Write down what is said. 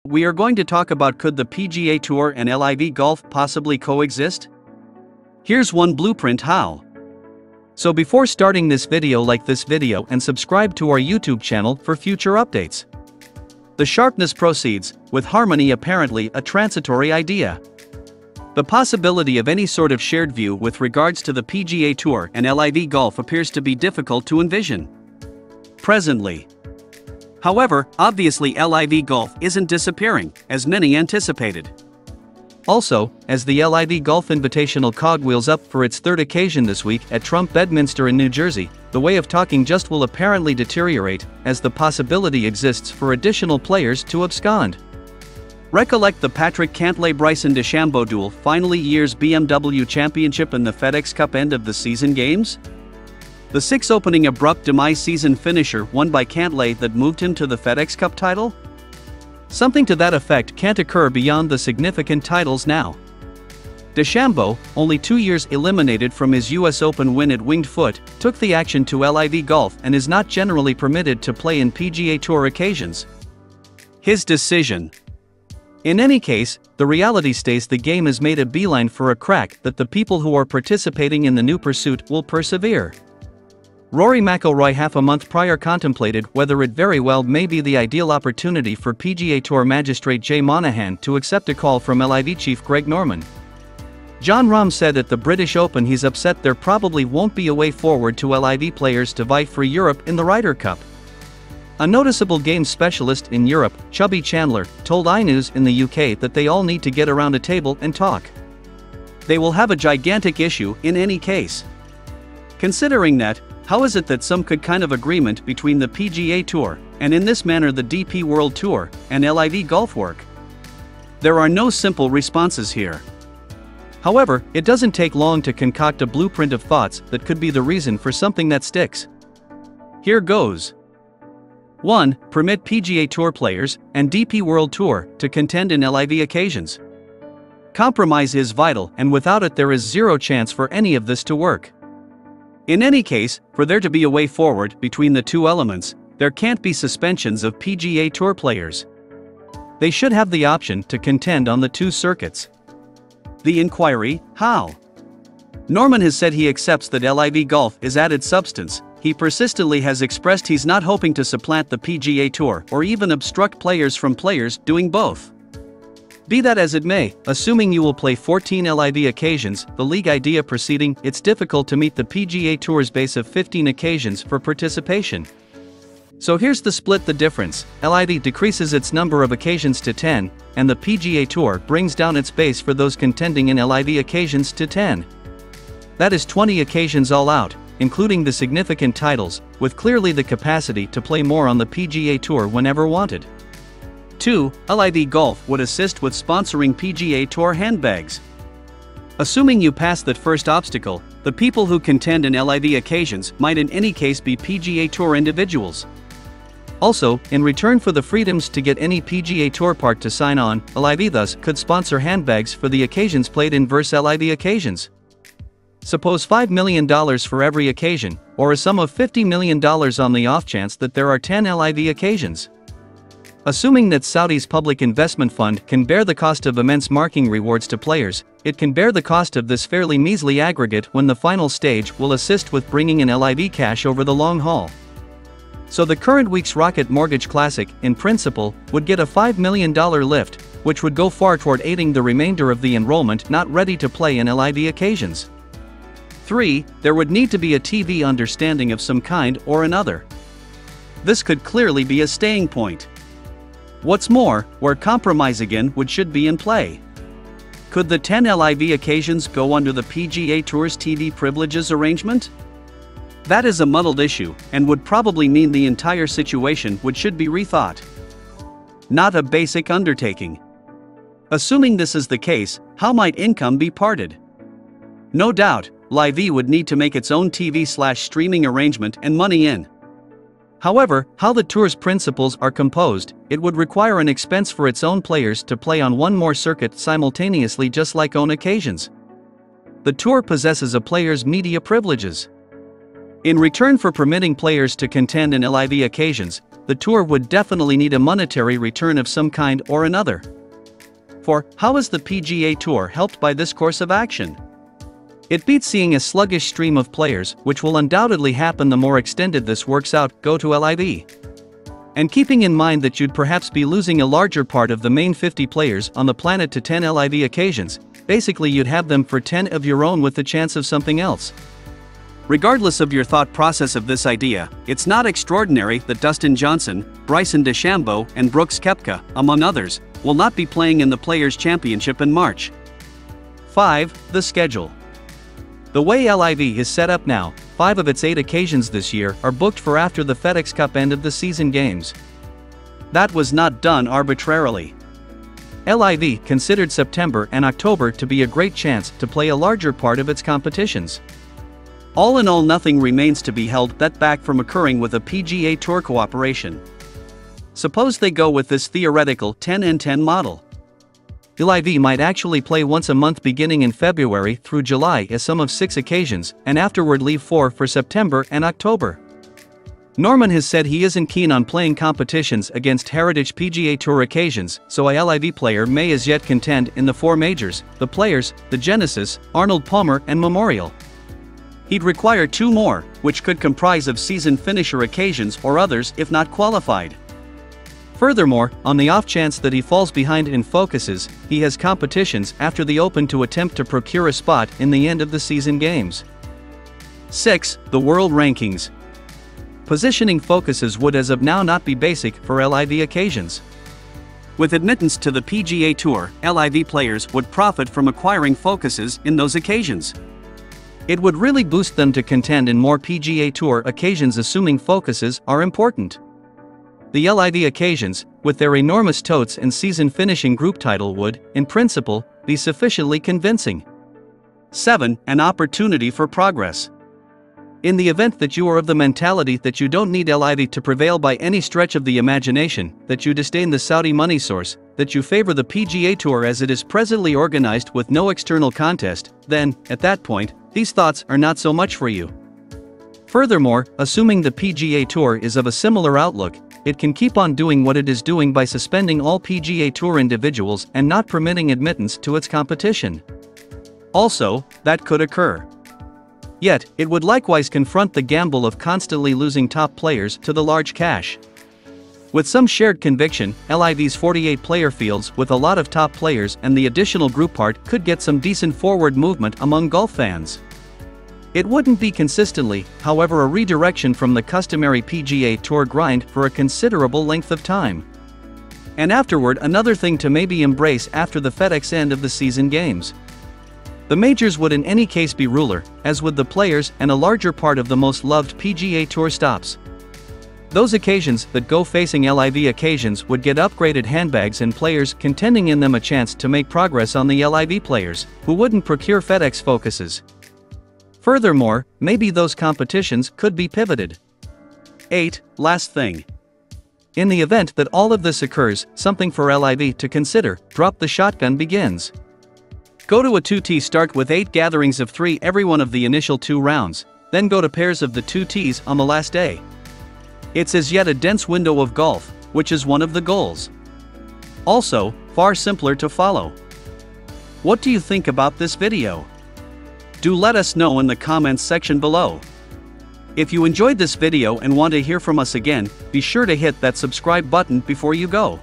we are going to talk about, could the PGA Tour and LIV Golf possibly coexist? Here's one blueprint how. So before starting this video, like this video and subscribe to our YouTube channel for future updates. The sharpness proceeds, with harmony apparently a transitory idea. The possibility of any sort of shared view with regards to the PGA Tour and LIV Golf appears to be difficult to envision presently. However, obviously LIV Golf isn't disappearing, as many anticipated. Also, as the LIV Golf Invitational cogwheels up for its third occasion this week at Trump Bedminster in New Jersey, the way of talking just will apparently deteriorate, as the possibility exists for additional players to abscond. Recollect the Patrick Cantlay-Bryson DeChambeau duel, finally year's BMW Championship and the FedEx Cup end of the season games? The 6 opening abrupt demise season finisher won by Cantlay that moved him to the FedEx Cup title? Something to that effect can't occur beyond the significant titles now. DeChambeau, only 2 years eliminated from his US Open win at Winged Foot, took the action to LIV Golf and is not generally permitted to play in PGA Tour occasions. His decision. In any case, the reality stays the game has made a beeline for a crack that the people who are participating in the new pursuit will persevere. Rory McIlroy half a month prior contemplated whether it very well may be the ideal opportunity for PGA Tour magistrate Jay Monahan to accept a call from LIV chief Greg Norman. Jon Rahm said at the British Open he's upset there probably won't be a way forward to LIV players to vie for Europe in the Ryder Cup. A noticeable game specialist in Europe, Chubby Chandler, told iNews in the UK that they all need to get around a table and talk. They will have a gigantic issue in any case. Considering that, how is it that some could kind of agreement between the PGA Tour, and in this manner the DP World Tour, and LIV Golf work? There are no simple responses here. However, it doesn't take long to concoct a blueprint of thoughts that could be the reason for something that sticks. Here goes. 1. Permit PGA Tour players, and DP World Tour, to contend in LIV occasions. Compromise is vital, and without it there is zero chance for any of this to work. In any case, for there to be a way forward between the two elements, there can't be suspensions of PGA Tour players. They should have the option to contend on the two circuits. The inquiry, how? Norman has said he accepts that LIV Golf is added substance. He persistently has expressed he's not hoping to supplant the PGA Tour or even obstruct players from players doing both. Be that as it may, assuming you will play 14 LIV occasions, the league idea proceeding, it's difficult to meet the PGA Tour's base of 15 occasions for participation. So here's the split, the difference. LIV decreases its number of occasions to 10, and the PGA Tour brings down its base for those contending in LIV occasions to 10. That is 20 occasions all out, including the significant titles, with clearly the capacity to play more on the PGA Tour whenever wanted. 2. LIV Golf would assist with sponsoring PGA Tour handbags. Assuming you pass that first obstacle, the people who contend in LIV occasions might in any case be PGA Tour individuals. Also, in return for the freedoms to get any PGA Tour part to sign on, LIV thus could sponsor handbags for the occasions played in versus LIV occasions. Suppose $5 million for every occasion, or a sum of $50 million on the off chance that there are 10 LIV occasions. Assuming that Saudi's public investment fund can bear the cost of immense marketing rewards to players, it can bear the cost of this fairly measly aggregate when the final stage will assist with bringing in LIV cash over the long haul. So the current week's Rocket Mortgage Classic, in principle, would get a $5 million lift, which would go far toward aiding the remainder of the enrollment not ready to play in LIV occasions. 3. There would need to be a TV understanding of some kind or another. This could clearly be a staying point. What's more, where compromise again should be in play. Could the 10 LIV occasions go under the PGA Tour's TV privileges arrangement? That is a muddled issue, and would probably mean the entire situation should be rethought. Not a basic undertaking. Assuming this is the case, how might income be parted? No doubt, LIV would need to make its own TV/streaming arrangement and money in. However, how the tour's principles are composed, it would require an expense for its own players to play on one more circuit simultaneously, just like on occasions. The tour possesses a player's media privileges. In return for permitting players to contend in LIV occasions, the tour would definitely need a monetary return of some kind or another. For, how is the PGA Tour helped by this course of action? It beats seeing a sluggish stream of players, which will undoubtedly happen the more extended this works out, go to LIV. And keeping in mind that you'd perhaps be losing a larger part of the main 50 players on the planet to 10 LIV occasions, basically you'd have them for 10 of your own with the chance of something else. Regardless of your thought process of this idea, it's not extraordinary that Dustin Johnson, Bryson DeChambeau and Brooks Koepka, among others, will not be playing in the Players' Championship in March. 5. The schedule. The way LIV is set up now, 5 of its 8 occasions this year are booked for after the FedEx Cup end of the season games. That was not done arbitrarily. LIV considered September and October to be a great chance to play a larger part of its competitions. All in all, nothing remains to be held that back from occurring with a PGA Tour cooperation. Suppose they go with this theoretical 10-and-10 model. LIV might actually play once a month beginning in February through July as some of 6 occasions, and afterward leave 4 for September and October. Norman has said he isn't keen on playing competitions against heritage PGA Tour occasions, so a LIV player may as yet contend in the 4 majors, the Players, the Genesis, Arnold Palmer and Memorial. He'd require 2 more, which could comprise of season finisher occasions or others if not qualified. Furthermore, on the off chance that he falls behind in focuses, he has competitions after the Open to attempt to procure a spot in the end of the season games. 6. The World Rankings. Positioning focuses would as of now not be basic for LIV occasions. With admittance to the PGA Tour, LIV players would profit from acquiring focuses in those occasions. It would really boost them to contend in more PGA Tour occasions, assuming focuses are important. The LIV occasions, with their enormous totes and season finishing group title would, in principle, be sufficiently convincing. 7. An opportunity for progress. In the event that you are of the mentality that you don't need LIV to prevail by any stretch of the imagination, that you disdain the Saudi money source, that you favor the PGA Tour as it is presently organized with no external contest, then, at that point, these thoughts are not so much for you. Furthermore, assuming the PGA Tour is of a similar outlook, it can keep on doing what it is doing by suspending all PGA Tour individuals and not permitting admittance to its competition. Also, that could occur. Yet, it would likewise confront the gamble of constantly losing top players to the large cash. With some shared conviction, LIV's 48 player fields with a lot of top players and the additional group part could get some decent forward movement among golf fans. It wouldn't be consistently, however, a redirection from the customary PGA Tour grind for a considerable length of time. And afterward, another thing to maybe embrace after the FedEx end of the season games. The majors would in any case be ruler, as would the players and a larger part of the most loved PGA Tour stops. Those occasions that go facing LIV occasions would get upgraded handbags and players contending in them a chance to make progress on the LIV players, who wouldn't procure FedEx focuses. Furthermore, maybe those competitions could be pivoted. 8. Last thing. In the event that all of this occurs, something for LIV to consider: drop the shotgun begins. Go to a 2T start with 8 gatherings of 3 every one of the initial 2 rounds, then go to pairs of the 2Ts on the last day. It's as yet a dense window of golf, which is one of the goals. Also, far simpler to follow. What do you think about this video? Do let us know in the comments section below. If you enjoyed this video and want to hear from us again, be sure to hit that subscribe button before you go.